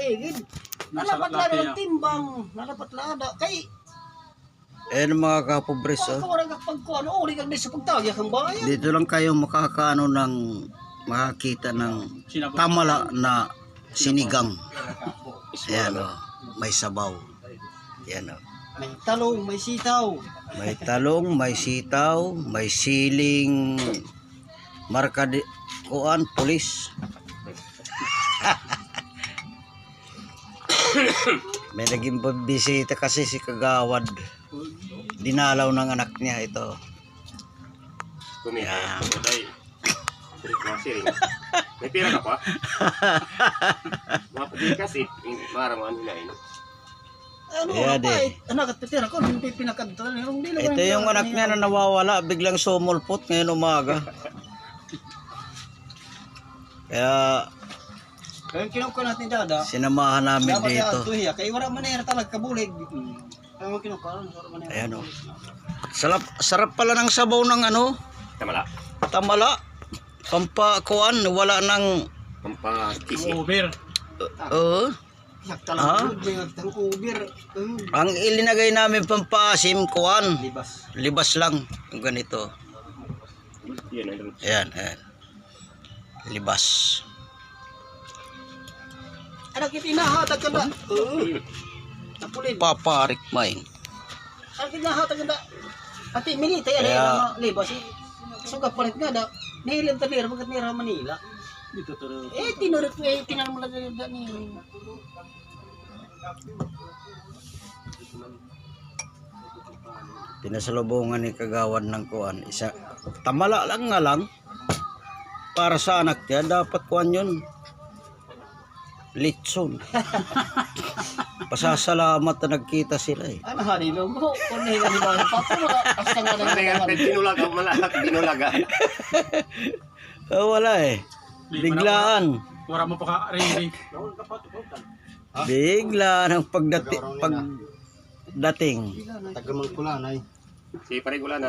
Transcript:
igid. Nalapat lada ng timbang, nalapat lada kay Mga kapobres, oh. kawarang pagkuan, uli kag sa pagtagya kang bayan. Dito lang kayo makakaano ng makakita ng tamala na sinigang. Ayan, oh. May sabaw. Ayan, oh. May talong, may sitaw. May talong, may sitaw, may siling marka di kuan pulis. May naging bisita kasi si Kagawad. Dinalaw ng anak niya ito. Kumita. May pira ka pa? Mapagin kasi, parang ano na yun. Ano Yeah, pa eh. Anak at pitira ko, hindi pinakadta. Ito yung anak niya na nawawala, biglang sumulpot ngayon umaga. Kaya Kaya kinukuha natin dada. sinamahan namin Dapat dito. tuhiya. Kaya wala manera talaga kabulig. Kaya mo kinukuha, wala manera. Ayan, oh. Sarap pala ng sabaw ng ano, Tamala. tamala. Pampakuan, wala ng Pampakisi. Over. Yak talaga, may nagtang-ubir. ang ilinagay namin pampasim kuan. Libas. Libas lang yung ganito. Yan, ayun. Ayan, ayan. Libas. Anak kita inahatag ka na. Napulid. Paparik mine. Anak kita inahatag ka na. Ati, minita yan. Kaya- Libas. Suga palit nga da. Nihilim ta nira, bagat nira Manila. Dito to. Tinurit ko eh, tinanong mo lang ni. Pinasalubungan ni Kagawad ng kuan. Isa, tamala lang nga lang. Para sa anak niya, dapat kuan yun. Litson. Pasasalamat na nagkita sila eh. Ano hari mo ko? Kung hindi ka ba papa mo asa nga Ano yan? na. Binulaga, malak, binulaga. Wala eh. Biglaan. Wala mo pa ka ready. Bigla ng pagdating. Tagamang kulanay. Si Parigula na.